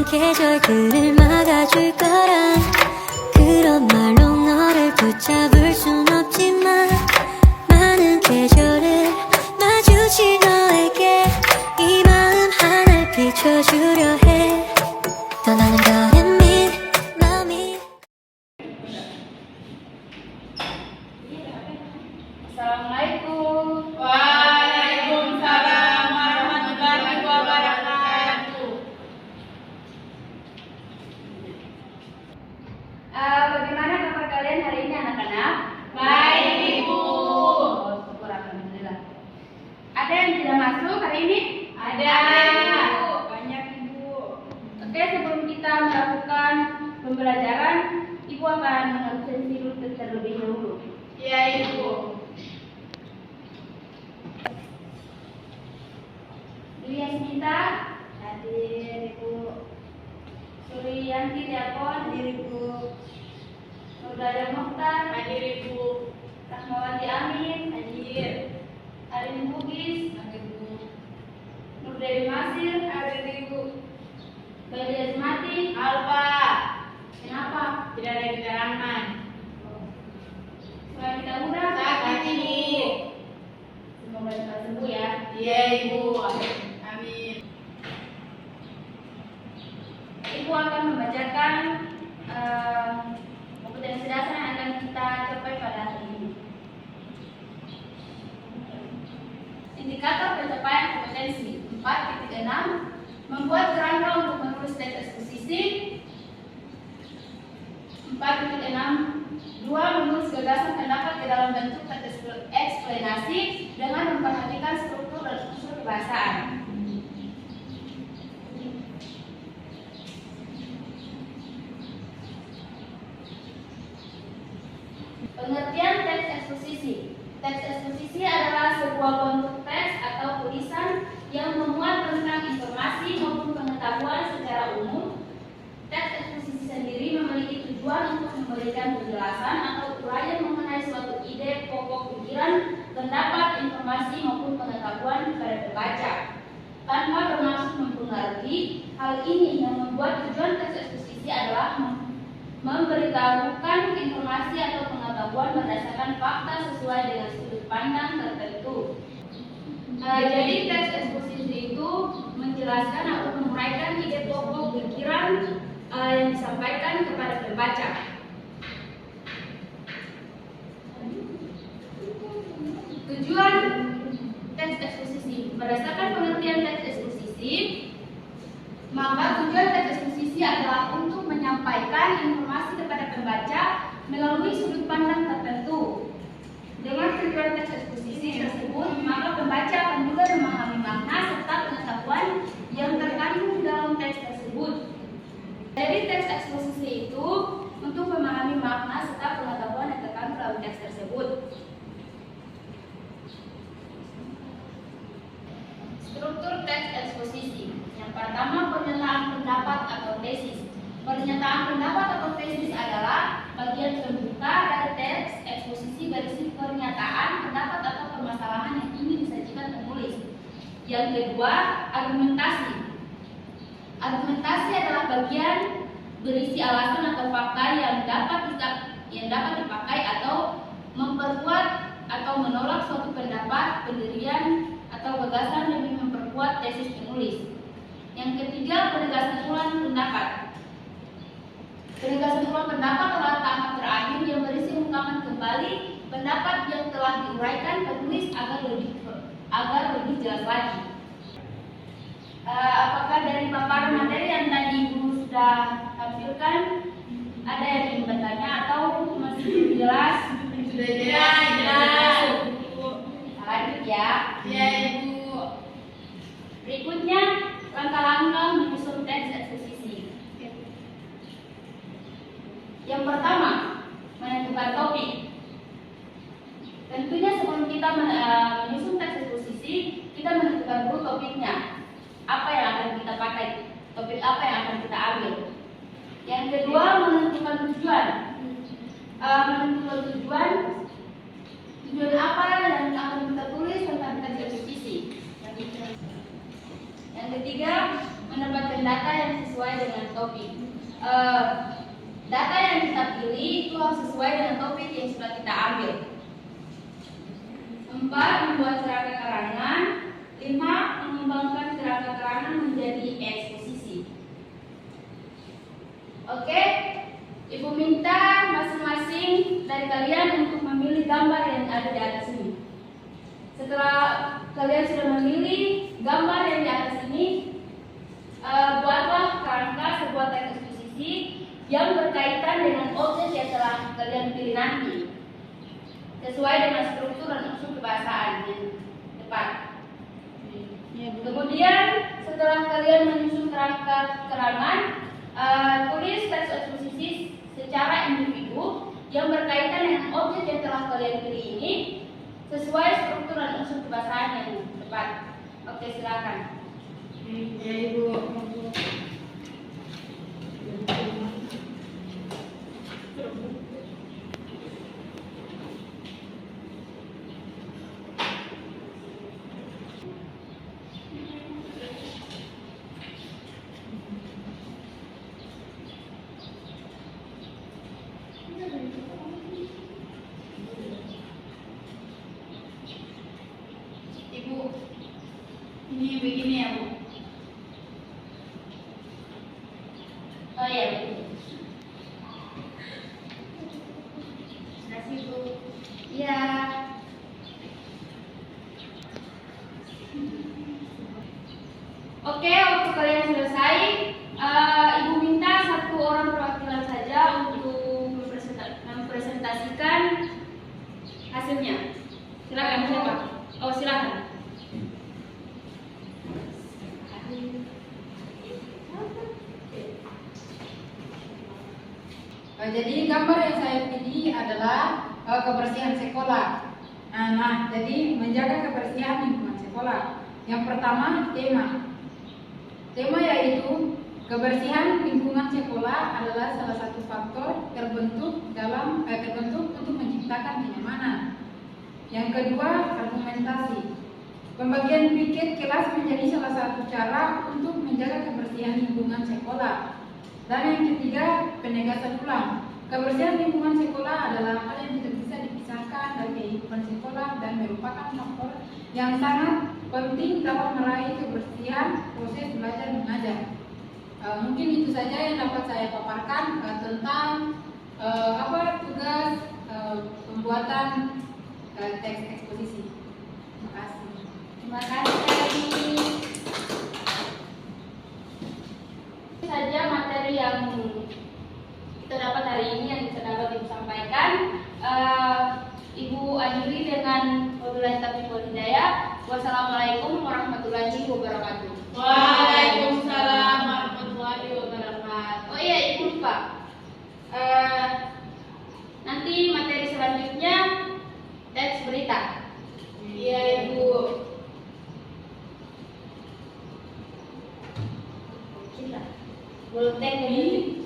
계절들을 막아줄 거란 그런 말로 너를 붙잡을 순 없지만 많은 계절을 마주친 너에게 이 마음 하나 비춰주려 해 떠나는 거는 네 마음이. Assalamualaikum. Waalaikumsalam warahmatullahi wabarakatuh. Bagaimana kabar kalian hari ini anak-anak? Baik, Ibu. Oh, syukur alhamdulillah. Ada yang tidak masuk hari ini? Ada. Ibu. Banyak, Ibu. Oke, sebelum kita melakukan pembelajaran, Ibu akan mengabsen dulu terlebih dahulu. Iya, Ibu. Yasminta hadir, Ibu. Suryanti Diakon hadir, Ibu. Nurdaya Mokhtar hadir, Ibu. Rahmawati Amin hadir. Arin Bugis hadir, Ibu. Nurdewi Masir hadir, Ibu. Bayi Azmati Alfa. Kenapa? Tidak ada keterangan. Selain kita mudah sakit, Ibu. Semoga cepat sembuh ya. Iya, Ibu. Ibu akan membacakan kompetensi dasar yang akan kita capai pada hari ini. Indikator pencapaian kompetensi 4.6 membuat kerangka untuk menulis teks eksposisi. 4.6 menulis gagasan pendapat ke dalam bentuk teks eksplanasi dengan memperhatikan struktur dan unsur kebahasaan. Pengertian teks eksposisi. Teks eksposisi adalah sebuah bentuk teks atau tulisan yang memuat tentang informasi maupun pengetahuan secara umum. Teks eksposisi sendiri memiliki tujuan untuk memberikan penjelasan atau uraian mengenai suatu ide, pokok pikiran, pendapat, informasi maupun pengetahuan kepada pembaca, tanpa bermaksud mempengaruhi. Hal ini yang membuat tujuan teks eksposisi adalah memberitahukan informasi atau pengetahuan berdasarkan fakta sesuai dengan sudut pandang tertentu. Jadi teks eksposisi itu menjelaskan atau menguraikan ide pokok pikiran yang disampaikan kepada pembaca. Tujuan teks eksposisi. Berdasarkan pengertian teks eksposisi, maka tujuan teks eksposisi adalah untuk menyampaikan informasi kepada pembaca melalui sudut pandang tertentu. Dengan tujuan teks eksposisi tersebut, maka pembaca akan juga memahami makna serta pengetahuan yang terkandung dalam teks tersebut. Jadi teks eksposisi itu untuk memahami makna serta pengetahuan yang terkandung dalam teks tersebut. Struktur teks eksposisi. Yang pertama, pernyataan pendapat atau tesis. Pernyataan pendapat atau tesis adalah bagian pembuka dari teks eksposisi berisi pernyataan, pendapat atau permasalahan yang ingin disajikan penulis. Yang kedua, argumentasi. Argumentasi adalah bagian berisi alasan atau fakta yang dapat dipakai atau memperkuat atau menolak suatu pendapat, pendirian atau gagasan demi memperkuat tesis penulis. Yang ketiga, penegasan ulang pendapat. Penegasan ulang pendapat adalah tahap terakhir yang berisi ungkapan kembali pendapat yang telah diuraikan penulis agar lebih jelas lagi. Apakah dari paparan materi yang tadi Ibu sudah tampilkan ada yang ingin bertanya atau masih jelas? Sudah jelas. Lanjut ya. Iya, Ibu. Berikutnya, langkah-langkah menyusun teks eksposisi. Yang pertama, menentukan topik. Tentunya sebelum kita menyusun teks eksposisi, kita menentukan dulu topiknya. Apa yang akan kita pakai? Topik apa yang akan kita ambil? Yang kedua, menentukan tujuan. Menentukan tujuan apa yang akan kita tulis tentang teks eksposisi. Yang ketiga, mendapatkan data yang sesuai sesuai dengan topik. Data yang kita pilih itu harus sesuai dengan topik yang sudah kita ambil. 4. Membuat kerangka keterangan. 5. Mengembangkan kerangka keterangan menjadi eksposisi. Oke, Ibu minta masing-masing dari kalian untuk memilih gambar yang ada di atas ini. Setelah kalian sudah memilih gambar yang di atas ini, buatlah kerangka sebuah teks eksposisi yang berkaitan dengan objek yang telah kalian pilih nanti, sesuai dengan struktur dan unsur kebahasaan yang tepat. Kemudian setelah kalian menyusun kerangka keterangan, tulis teks eksposisi secara individu yang berkaitan dengan objek yang telah kalian pilih ini, sesuai struktur dan unsur kebahasaan yang tepat. Oke, silakan. Ya, Ibu. Ibu, ini begini ya, Bu. Oh ya, Kasih, Bu. ya. Oke, waktu kalian selesai, Ibu minta satu orang perwakilan saja untuk mempresentasikan hasilnya. Silakan, siapa? Oh, silakan. Jadi gambar yang saya pilih adalah kebersihan sekolah. Nah, jadi menjaga kebersihan lingkungan sekolah. Yang pertama, tema. Tema yaitu kebersihan lingkungan sekolah adalah salah satu faktor terbentuk untuk menciptakan kenyamanan. Yang kedua, argumentasi. Pembagian piket kelas menjadi salah satu cara untuk menjaga kebersihan lingkungan sekolah. Dan yang ketiga, penegasan ulang. Kebersihan lingkungan sekolah adalah hal yang tidak bisa dipisahkan dari kehidupan sekolah dan merupakan faktor yang sangat penting dalam meraih kebersihan proses belajar mengajar. Mungkin itu saja yang dapat saya paparkan tentang tugas pembuatan teks eksposisi. Terima kasih. Terima kasih. Saja materi yang kita dapat hari ini yang bisa dapat Ibu sampaikan. Ibu akhiri dengan wabillahi taufiq wal hidayah. Wassalamualaikum warahmatullahi wabarakatuh. Waalaikumsalam warahmatullahi wabarakatuh. Oh iya, Ibu lupa. Nanti materi selanjutnya teks berita. Iya, Ibu. Kita. Belum teks ini.